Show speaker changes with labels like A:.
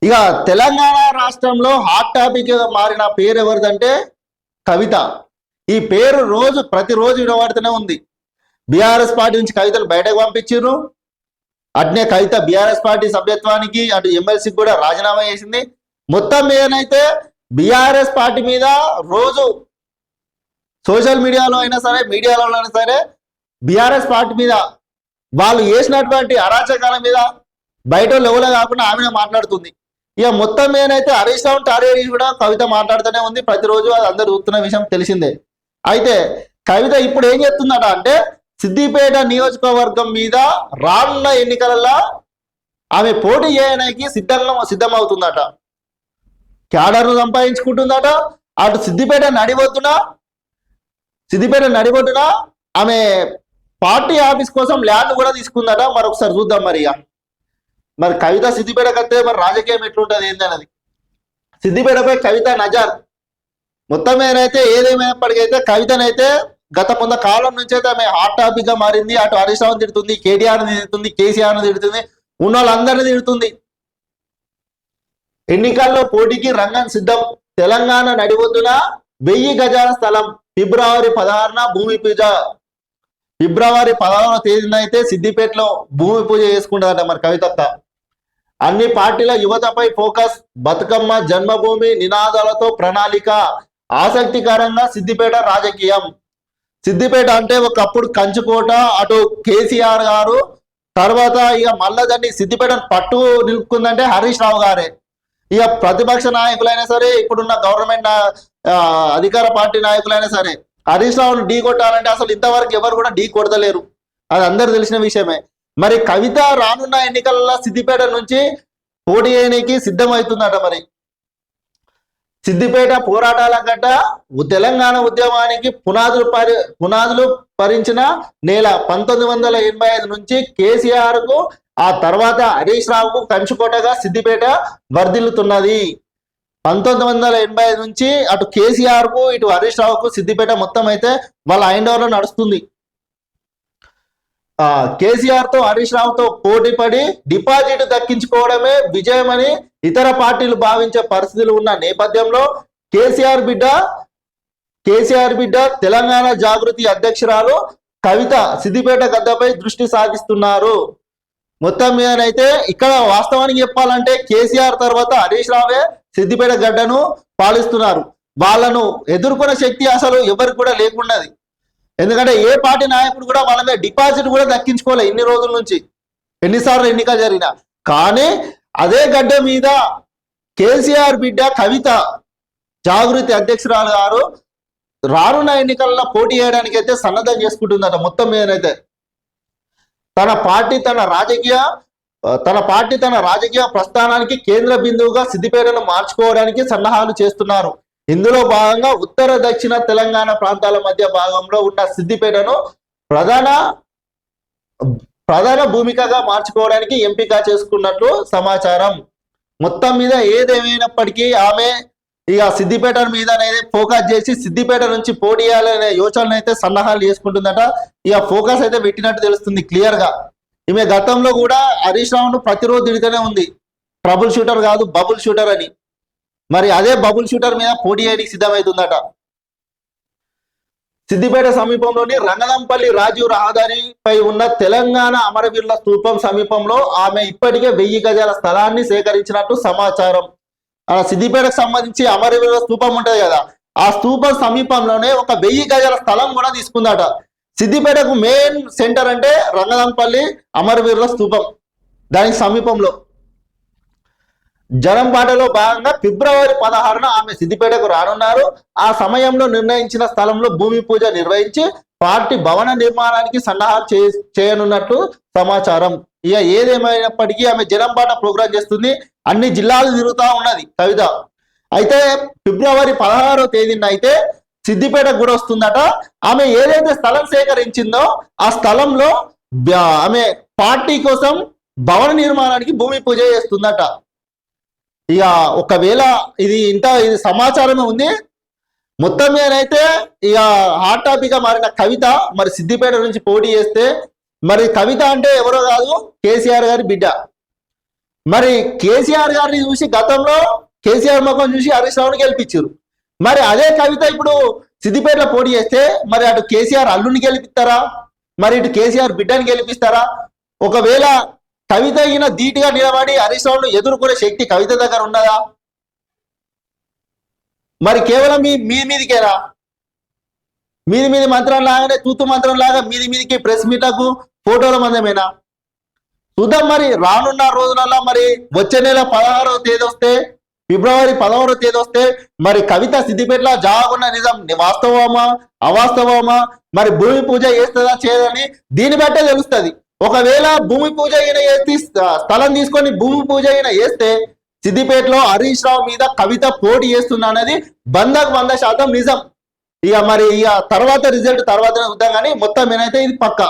A: ఇక తెలంగాణ రాష్ట్రంలో hot topic మారిన పేరు ఎవరిదంటే కవిత. ఈ పేరు ప్రతిరోజు వినబడుతూనే ఉంది. బీఆర్ఎస్ పార్టీ నుంచి కవితను బయటకు పంపించారు. అట్నే కవిత బీఆర్ఎస్ పార్టీ సభ్యత్వానికి అటు ఎమ్మెల్సీకి కూడా రాజీనామా చేసింది. మొత్తం ఏదైతే బీఆర్ఎస్ పార్టీ మీద రోజు సోషల్ మీడియాలో అయినా సరే మీడియాలో అయినా సరే బీఆర్ఎస్ పార్టీ మీద వాళ్ళు చేసినటువంటి అరాచకాల మీద బయట లెవెల్ కాకుండా ఆమె మాట్లాడుతుంది. ఇక మొత్తం ఏదైతే హరీష్ రావు టార్గెట్ కూడా కవిత మాట్లాడుతూనే ఉంది ప్రతిరోజు. అది అందరు చూస్తున్న విషయం తెలిసిందే. అయితే కవిత ఇప్పుడు ఏం చేస్తుందట అంటే సిద్దిపేట నియోజకవర్గం మీద రానున్న ఎన్నికలలో ఆమె పోటీ చేయడానికి సిద్ధమవుతుందట. క్యాడర్ను సంపాదించుకుంటుందట. అటు సిద్దిపేట నడిబొడ్డున ఆమె పార్టీ ఆఫీస్ కోసం ల్యాండ్ కూడా తీసుకుందట. మరొకసారి చూద్దాం మరి కవిత సిద్దిపేటకి వస్తే మరి రాజకీయం ఎట్లుంటుంది ఏంటన్నది. సిద్దిపేటపై కవిత నజర్. మొత్తం ఏదేమైనప్పటికైతే కవితనైతే గత కొంతకాలం నుంచి అయితే ఆమె హాట్ టాపిక్ గా మారింది. అటు హరీష్ రావుని తిడుతుంది, కేటీఆర్ని తిడుతుంది, కేసీఆర్ని తిడుతుంది, ఉన్న వాళ్ళందరినీ తిడుతుంది. ఎన్నికల్లో పోటీకి రంగం సిద్ధం. తెలంగాణ నడిబొద్దున 1000 గజాల స్థలం ఫిబ్రవరి 16న భూమి పూజ. ఫిబ్రవరి 16వ తేదీన అయితే సిద్దిపేటలో భూమి పూజ చేసుకుంటారట మరి కవితక్క. అన్ని పార్టీల యువతపై ఫోకస్. బతుకమ్మ జన్మభూమి నినాదాలతో ప్రణాళిక. ఆసక్తికరంగా సిద్దిపేట రాజకీయం. సిద్దిపేట అంటే ఒకప్పుడు కంచుకోట. అటు కేసీఆర్ గారు తర్వాత ఇక మళ్ళా దాన్ని సిద్దిపేటను పట్టు నిలుపుకుందంటే హరీష్ రావు గారే. ఇక ప్రతిపక్ష నాయకులైనా సరే ఇప్పుడున్న గవర్నమెంట్ అధికార పార్టీ నాయకులైనా సరే హరీష్ రావును ఢీ కొట్టాలంటే అసలు ఇంతవరకు ఎవరు కూడా ఢీ కొడతలేరు. అది అందరు తెలిసిన విషయమే. మరి కవిత రానున్న ఎన్నికలలో సిద్దిపేట నుంచి పోటీ చేయడానికి సిద్ధమవుతుందట. మరి సిద్దిపేట పోరాటాల గడ్డ. తెలంగాణ ఉద్యమానికి పునాదులు పరిచిన నేల. 1985 నుంచి కేసీఆర్ కు ఆ తర్వాత హరీష్ రావుకు కంచుకోటగా సిద్దిపేట వర్ధిల్లుతున్నది. 1985 నుంచి అటు కేసీఆర్ కు ఇటు హరీష్ రావుకు సిద్దిపేట మొత్తం అయితే వాళ్ళ హైండోవర్లో నడుస్తుంది. కేసీఆర్ తో హరీష్ రావుతో పోటీ పడి డిపాజిట్ దక్కించుకోవడమే విజయమని ఇతర పార్టీలు భావించే పరిస్థితులు ఉన్న నేపథ్యంలో కేసీఆర్ బిడ్డ తెలంగాణ జాగృతి అధ్యక్షురాలు కవిత సిద్దిపేట గడ్డపై దృష్టి సాధిస్తున్నారు. మొత్తం మీదనైతే ఇక్కడ వాస్తవానికి చెప్పాలంటే కేసీఆర్ తర్వాత హరీష్ రావే సిద్దిపేట గడ్డను పాలిస్తున్నారు. వాళ్ళను ఎదుర్కొనే శక్తి అసలు ఎవరికి కూడా లేకున్నది. ఎందుకంటే ఏ పార్టీ నాయకుడు కూడా వాళ్ళ మీద డిపాజిట్ కూడా దక్కించుకోలే ఇన్ని రోజుల నుంచి, ఎన్నిసార్లు ఎన్నికలు జరిగినా. కానీ అదే గడ్డ మీద కేసీఆర్ బిడ్డ కవిత జాగృతి అధ్యక్షురాలు గారు రానున్న ఎన్నికల్లో పోటీ చేయడానికి అయితే సన్నద్ధం చేసుకుంటుందట. మొత్తం మీదనైతే తన పార్టీ తన రాజకీయ ప్రస్థానానికి కేంద్ర బిందువుగా సిద్దిపేటను మార్చుకోవడానికి సన్నాహాలు చేస్తున్నారు. ఇందులో భాగంగా ఉత్తర దక్షిణ తెలంగాణ ప్రాంతాల మధ్య భాగంలో ఉన్న సిద్దిపేటను ప్రధాన భూమికగా మార్చుకోవడానికి ఎంపిక చేసుకున్నట్లు సమాచారం. మొత్తం మీద ఏదేమైనప్పటికీ ఆమె ఇక సిద్దిపేట మీద ఫోకస్ చేసి సిద్దిపేట నుంచి పోటీ చేయాలనే యోచనలు అయితే సన్నాహాలు చేసుకుంటుందట. ఇక ఫోకస్ అయితే పెట్టినట్టు తెలుస్తుంది క్లియర్ గా. ఈమె గతంలో కూడా హరీష్ రావును ప్రతిరోజు తిడుతూనే ఉంది, ట్రబుల్ షూటర్ కాదు బబుల్ షూటర్ అని. మరి అదే బబుల్ షూటర్ మీద పోటీ చేయడానికి సిద్ధమవుతుందట. సిద్దిపేట సమీపంలోని రంగనంపల్లి రాజీవ్ రహదారిపై ఉన్న తెలంగాణ అమరవీరుల స్తూపం సమీపంలో ఆమె ఇప్పటికే 1000 గజాల స్థలాన్ని సేకరించినట్టు సమాచారం. సిద్దిపేటకు సంబంధించి అమరవీరుల స్తూపం ఉంటది కదా, ఆ స్తూపం సమీపంలోనే ఒక 1000 గజాల స్థలం కూడా తీసుకుందట. సిద్దిపేటకు మెయిన్ సెంటర్ అంటే రంగనంపల్లి అమరవీరుల స్తూపం, దానికి సమీపంలో. జనంపాటలో భాగంగా ఫిబ్రవరి 16న ఆమె సిద్దిపేటకు రానున్నారు. ఆ సమయంలో నిర్ణయించిన స్థలంలో భూమి పూజ నిర్వహించి పార్టీ భవన నిర్మాణానికి సన్నాహాలు చేయనున్నట్లు సమాచారం. ఇక ఏదేమైనప్పటికీ ఆమె జనంపాట ప్రోగ్రాం చేస్తుంది, అన్ని జిల్లాలు తిరుగుతూ ఉన్నది కవిత. అయితే ఫిబ్రవరి 16వ తేదీన అయితే సిద్దిపేటకు కూడా వస్తుందట. ఆమె ఏదైతే స్థలం సేకరించిందో ఆ స్థలంలో ఆమె పార్టీ కోసం భవన నిర్మాణానికి భూమి పూజ చేస్తుందట. ఇక ఒకవేళ ఇది సమాచారమే ఉంది. మొత్తం మీదనైతే ఇక హాట్ టాపిక్ గా మారిన కవిత మరి సిద్దిపేట నుంచి పోటీ చేస్తే, మరి కవిత అంటే ఎవరో కాదు కేసీఆర్ గారి బిడ్డ. మరి కేసీఆర్ గారిని చూసి గతంలో కేసీఆర్ ముఖం చూసి హరీష్ రావుని గెలిపించారు. మరి అదే కవిత ఇప్పుడు సిద్దిపేటలో పోటీ చేస్తే మరి అటు కేసీఆర్ అల్లుని గెలిపిస్తారా, మరి ఇటు కేసీఆర్ బిడ్డని గెలిపిస్తారా? ఒకవేళ కవిత ఈయన ధీటుగా నిలబడి హరీష్ రావును ఎదుర్కొనే శక్తి కవిత దగ్గర ఉన్నదా? మరి కేవలం మీదికేనా? మీది మంత్రం లాగానే తూతు మంత్రం లాగా మీదికి ప్రెస్ మీట్లకు ఫోటోల మందమేనా? చూద్దాం మరి రానున్న రోజులలో. మరి వచ్చే నెల 16వ తేదీ వస్తే, ఫిబ్రవరి 11వ తేదీ వస్తే మరి కవిత సిద్దిపేటలో జాగున్న నిజం వాస్తవమా అవాస్తవమా, మరి భూమి పూజ చేస్తుందా చేయదని దీన్ని బట్టే తెలుస్తుంది. ఒకవేళ భూమి పూజ అయిన చేసి స్థలం తీసుకొని భూమి పూజ అయిన చేస్తే సిద్దిపేటలో హరీష్ రావు మీద కవిత పోటీ చేస్తున్నా అనేది 100% నిజం. ఇక మరి ఇక తర్వాత రిజల్ట్ తర్వాత చూద్దాం, కానీ మొత్తం ఏనైతే ఇది పక్కా.